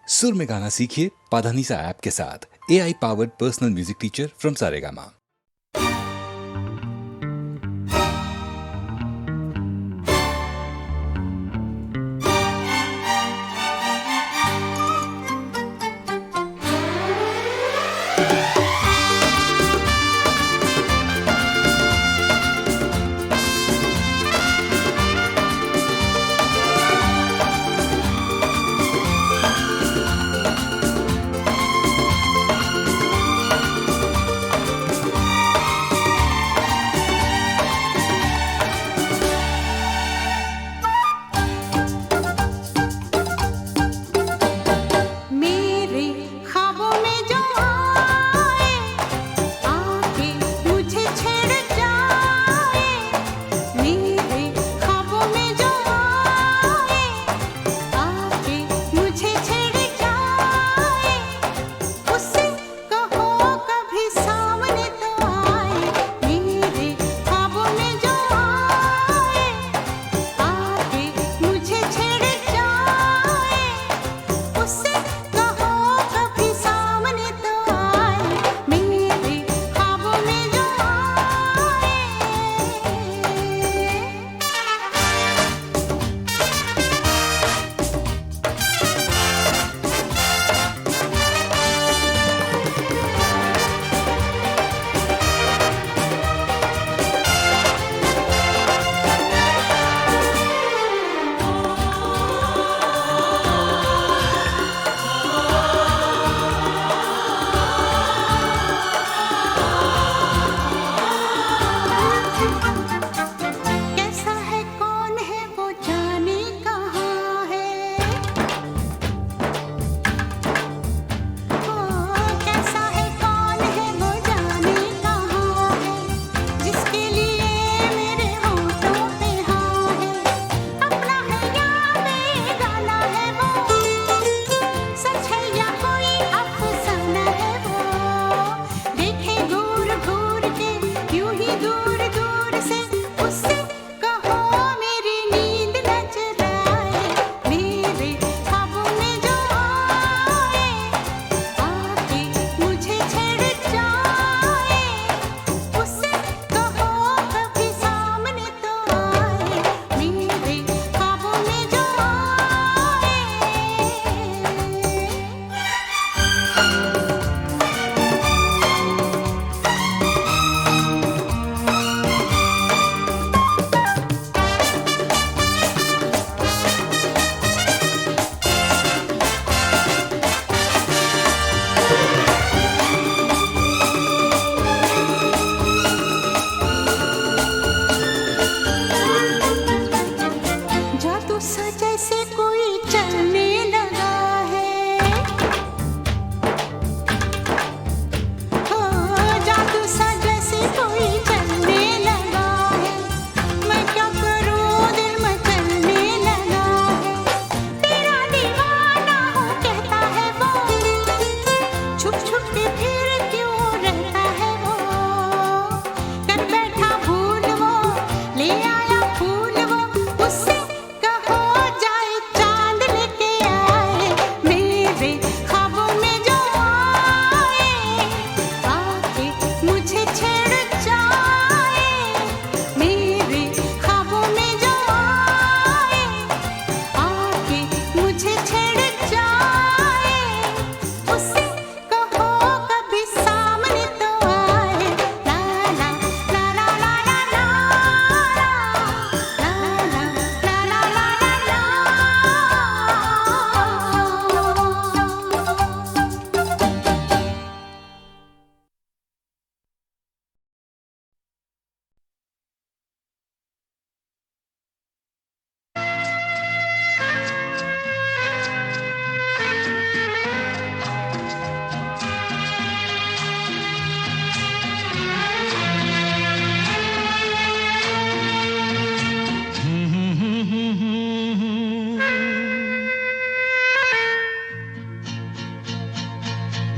सुर में गाना सीखिए पाधानीसा ऐप के साथ। AI powered personal music teacher from Saregama.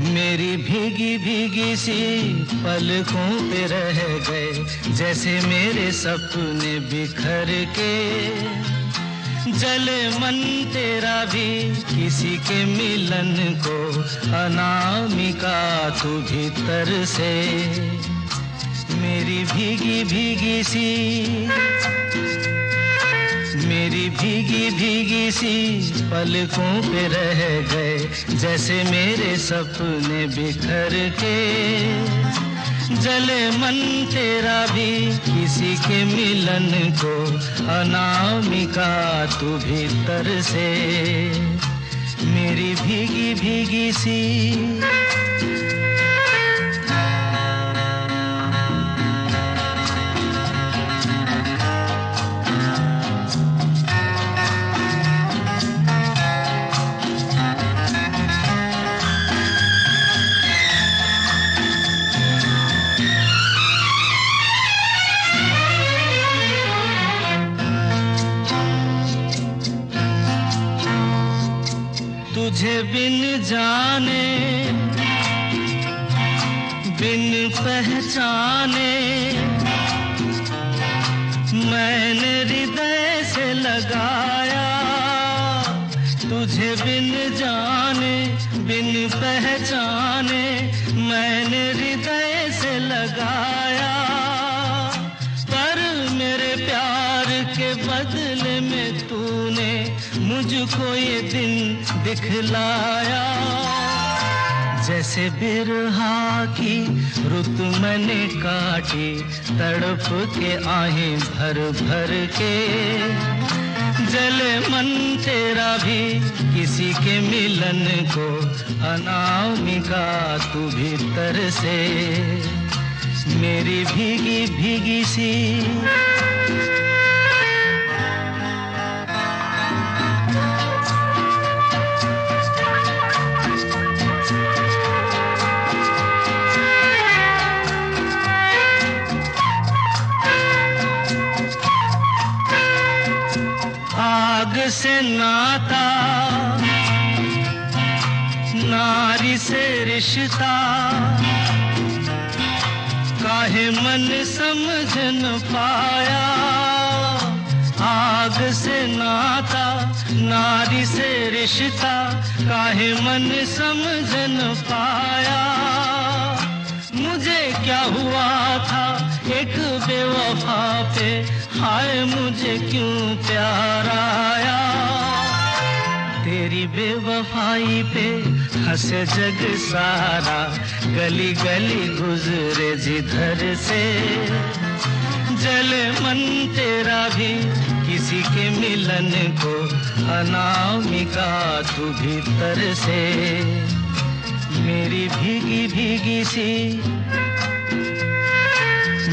मेरी भीगी भीगी सी पलकों पे रह गए, जैसे मेरे सपने बिखर के जले मन तेरा भी किसी के मिलन को, अनामिका तू भीतर से मेरी भीगी भीगी सी, मेरी भीगी भीगी सी पलकों पे रह गए, जैसे मेरे सपने बिखर के। जले मन तेरा भी किसी के मिलन को, अनामिका तू भीतर से मेरी भीगी भीगी सी। तुझे बिन जाने बिन पहचाने मैंने हृदय से लगाया, तुझे बिन जाने बिन पहचाने मैंने हृदय से लगाया, पर मेरे प्यार के बदले में तूने मुझको ये दिन दिखलाया। जैसे बिरहा की रुत मैंने काटी, तड़प के आहें भर भर के। जले मन तेरा भी किसी के मिलन को, अनामिका तू भीतर से मेरी भीगी भीगी सी। आग से नाता, नारी से रिश्ता, काहे मन समझ न पाया। आग से नाता, नारी से रिश्ता, काहे मन समझ न पाया। मुझे क्या हुआ था एक बेवफा पे, हाय मुझे क्यों प्यार आया। तेरी बेवफाई पे हंसे जग सारा, गली गली गुजरे जिधर से। जले मन तेरा भी किसी के मिलन को, अनामिका तू भीतर से मेरी भीगी भीगी सी,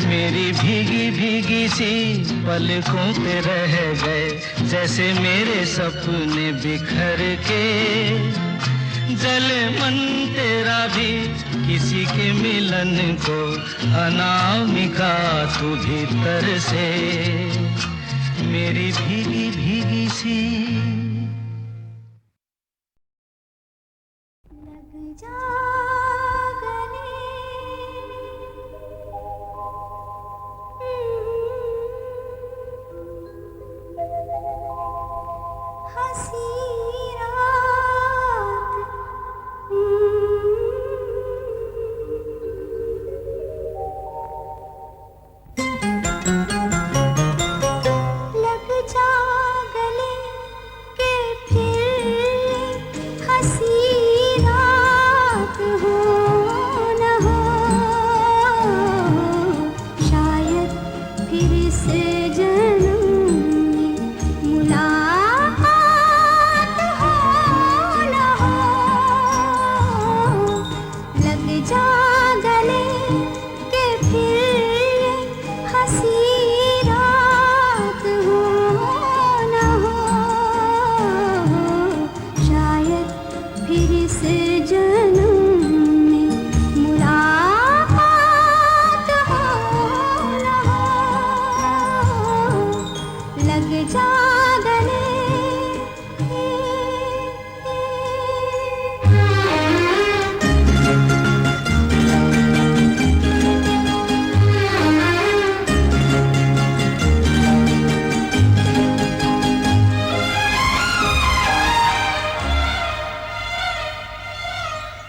मेरी भीगी भीगी सी पलकों पे रह गए, जैसे मेरे सपने बिखर के। जले मन तेरा भी किसी के मिलन को, अनामिका तू भीतर से मेरी भीगी भीगी सी। लग जा गले, हंसी रात, लग जा गले के फिर हंसी रात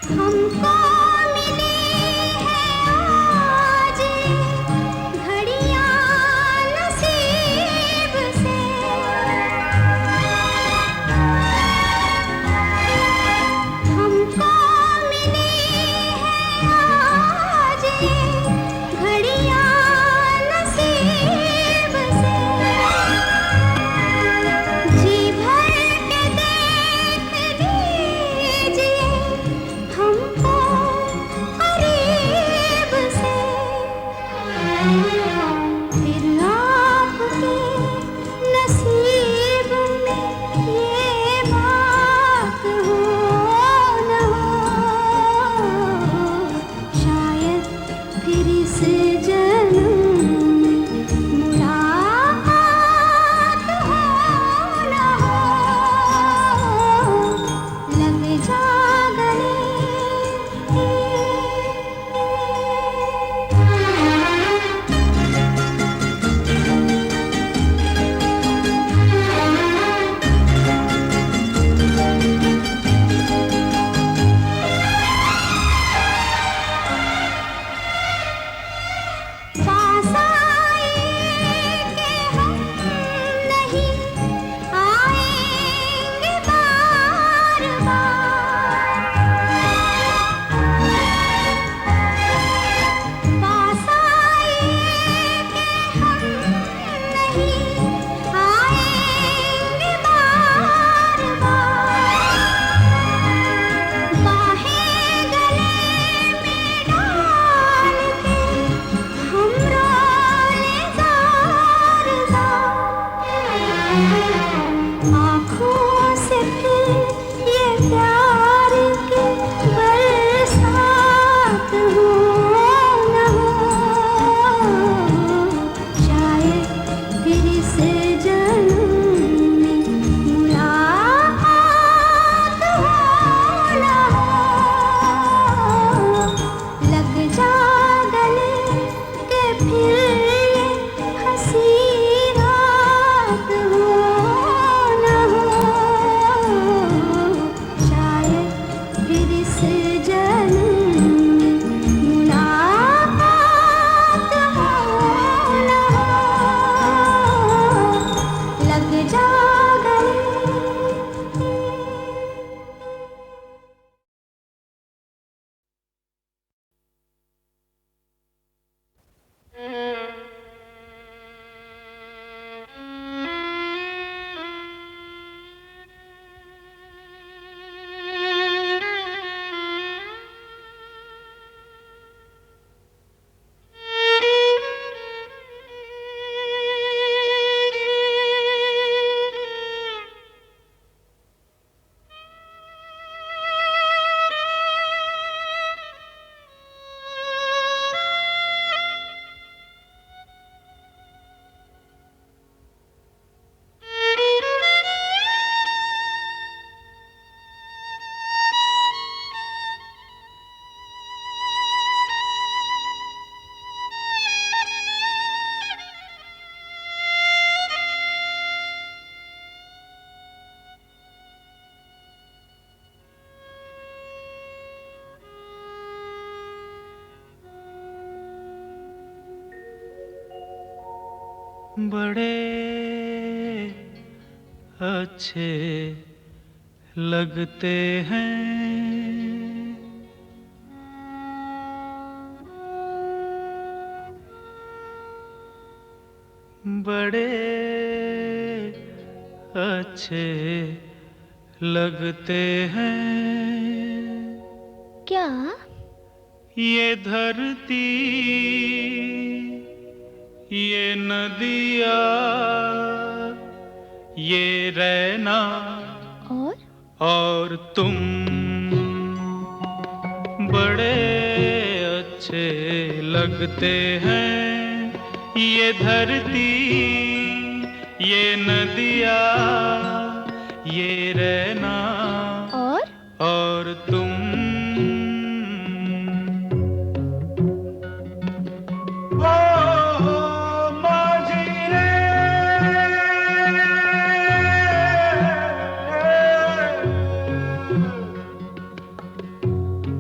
हमको मिली है आज घड़ियां नसीब से, हमको मिली है आज घड़ियां नसीब से। जी भर के देख लीजिए हमको करीब से, फिर आपके नसीब में ये बात हो न हो, शायद फिर इस जन्म में मुलाकात हो न हो, लग जा गले। पास आए कि हम नहीं आएंगे बार बार, पास आए कि हम नहीं आएंगे बार बार, बाहें गले में डाल के हम रोले ज़ार ज़ार, आँखों से फिर ये प्यार की बरसात हो न हो, शायद फिर इस जन्म में मुलाकात हो न हो, लग जा गले के फिर ये हंसी रात हो न हो, शायद फिर इस जन्म में मुलाकात हो न हो, लग जा गले। बड़े अच्छे लगते हैं बड़े अच्छे लगते हैं क्या? ये धरती ये नदिया ये रैना और तुम बड़े अच्छे लगते हैं। ये धरती ये नदिया ये रैना और तुम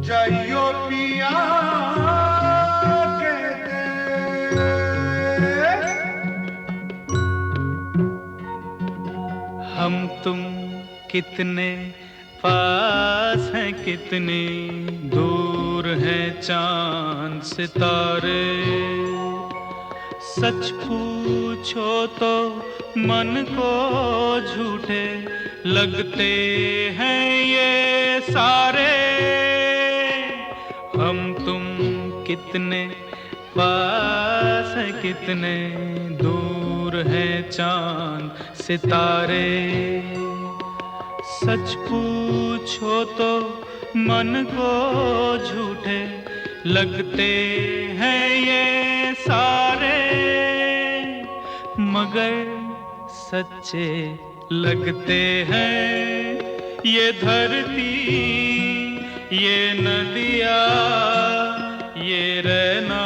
जाइयो पिया कहते, हम तुम कितने पास हैं, कितनी दूर हैं चांद सितारे। सच पूछो तो मन को झूठे लगते हैं ये सारे। हम तुम कितने पास हैं, कितने दूर हैं चांद सितारे। सच पूछो तो मन को झूठे लगते हैं ये सारे, मगर सच्चे लगते हैं ये धरती, ये नदियाँ, ये रहना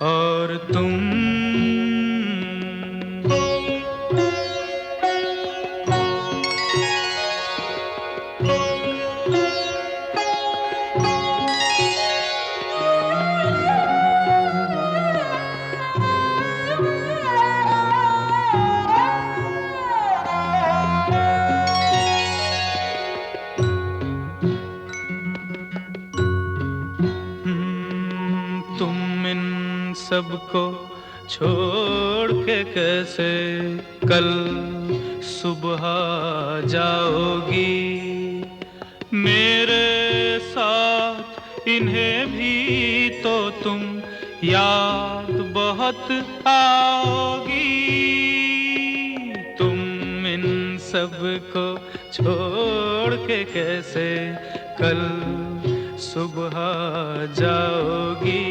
और तुम। सबको छोड़ के कैसे कल सुबह जाओगी, मेरे साथ इन्हें भी तो तुम याद बहुत आओगी। तुम इन सबको छोड़ के कैसे कल सुबह जाओगी,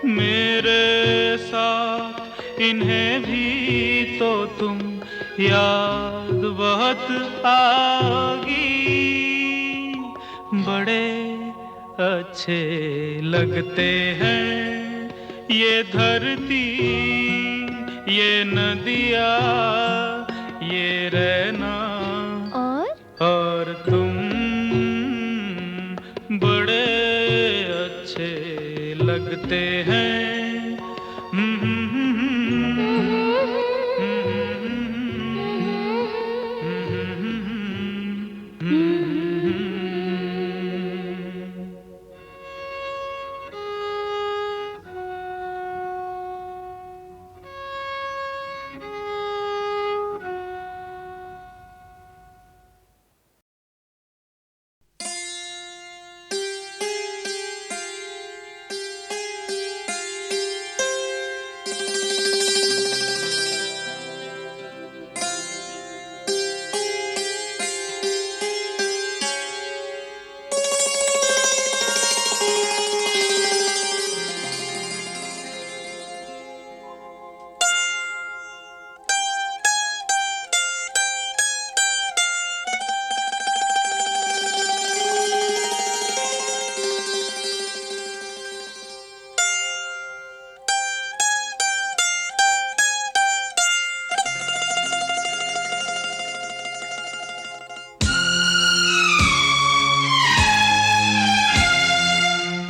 मेरे साथ इन्हें भी तो तुम याद बहुत आओगी। बड़े अच्छे लगते हैं ये धरती, ये नदियाँ, ये रहना और तुम। बड़े अच्छे लगते हैं।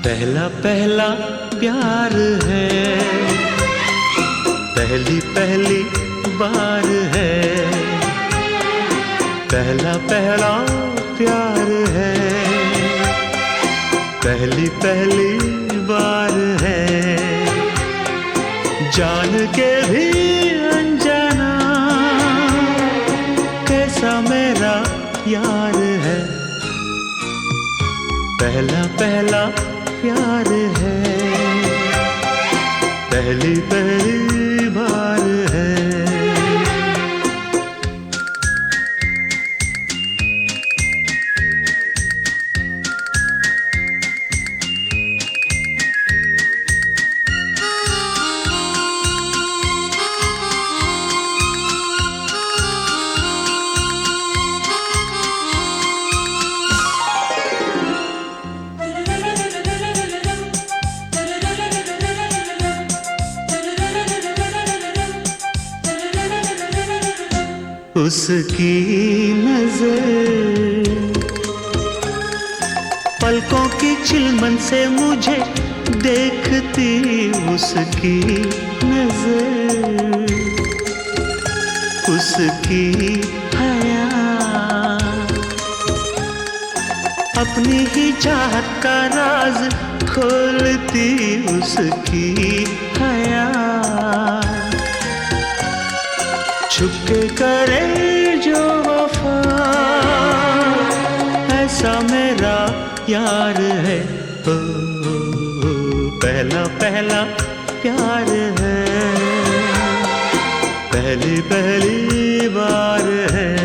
पहला पहला प्यार है, पहली पहली बार है। पहला पहला प्यार है, पहली पहली बार है। जान के भी अनजाना कैसा मेरा यार है। पहला पहला प्यार है, पहली पहली बार है। उसकी नजर पलकों की चिलमन से मुझे देखती उसकी नजर, उसकी हया, अपनी ही चाहत का राज खोलती उसकी हया, छुपके करे जो वफा, ऐसा मेरा यार है। ओ, पहला पहला प्यार है, पहली पहली बार है।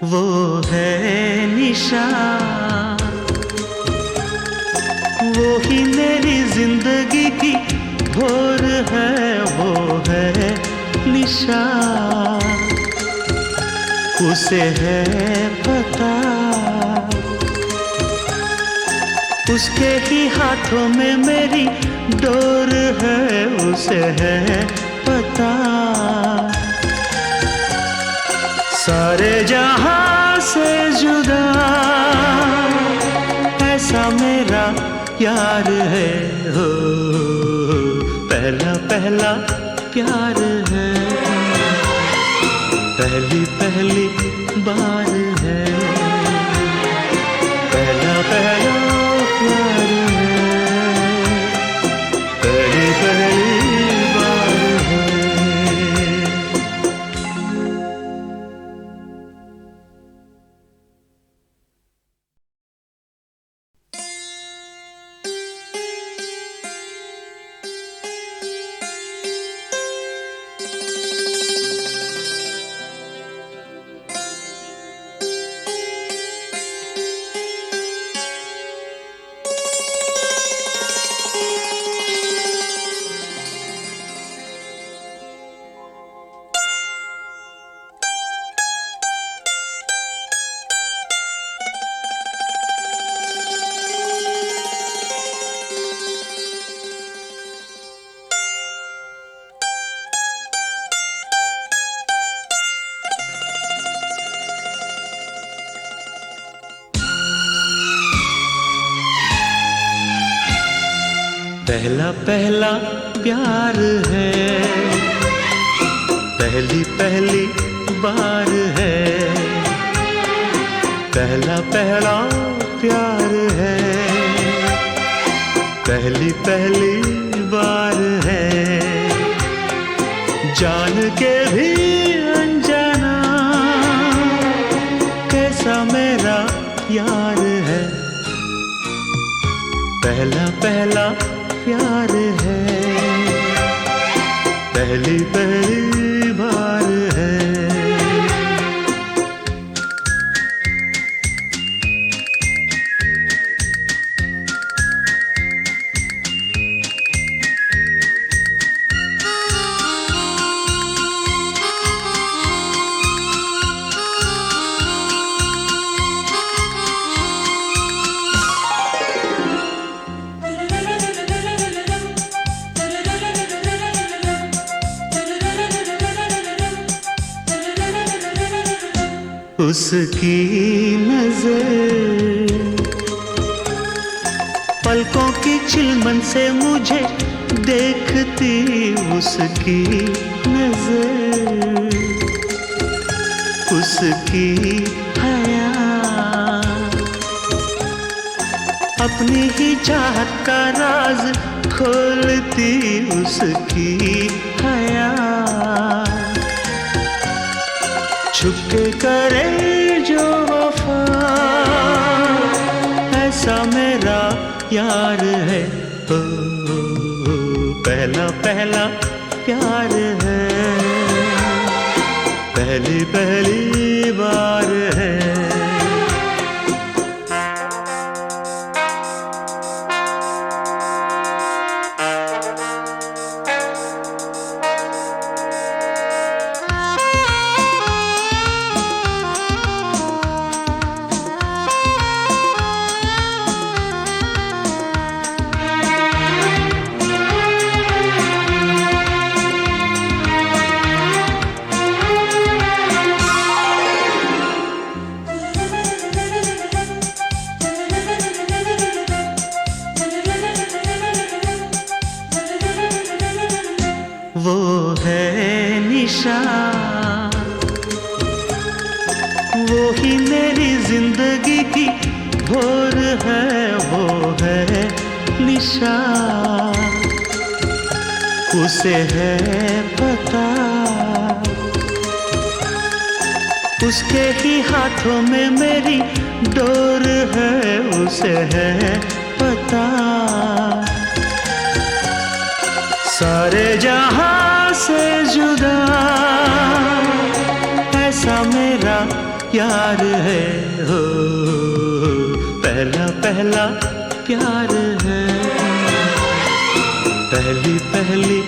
वो है निशा, वो ही मेरी जिंदगी की भोर है, वो है निशा, उसे है पता, उसके ही हाथों में मेरी डोर है, उसे है पता, सारे जहां से जुदा ऐसा मेरा यार है। हो पहला पहला प्यार है, पहली पहली बार है, पहला पहला प्यार है, पहली पहली बार है। पहला पहला प्यार है, पहली पहली बार है, पहला पहला प्यार है, पहली पहली बार है, जान के भी अनजाना कैसा मेरा यार है। पहला पहला प्यार है, पहली पहली बार है। उसकी नजर पलकों की चिलमन से मुझे देखती, उसकी नजर, उसकी हया, अपनी ही चाहत का राज खोलती, उसकी हया, छुपके करे जो वफा, ऐसा मेरा यार है। ओ, पहला पहला प्यार है, पहली पहली बार है। वो है निशा, वो ही मेरी जिंदगी की भोर है, वो है निशा। उसे है पता, उसके ही हाथों में मेरी डोर है, उसे है पता। सारे जहां से जुदा ऐसा मेरा यार है, हो पहला पहला प्यार है, पहली पहली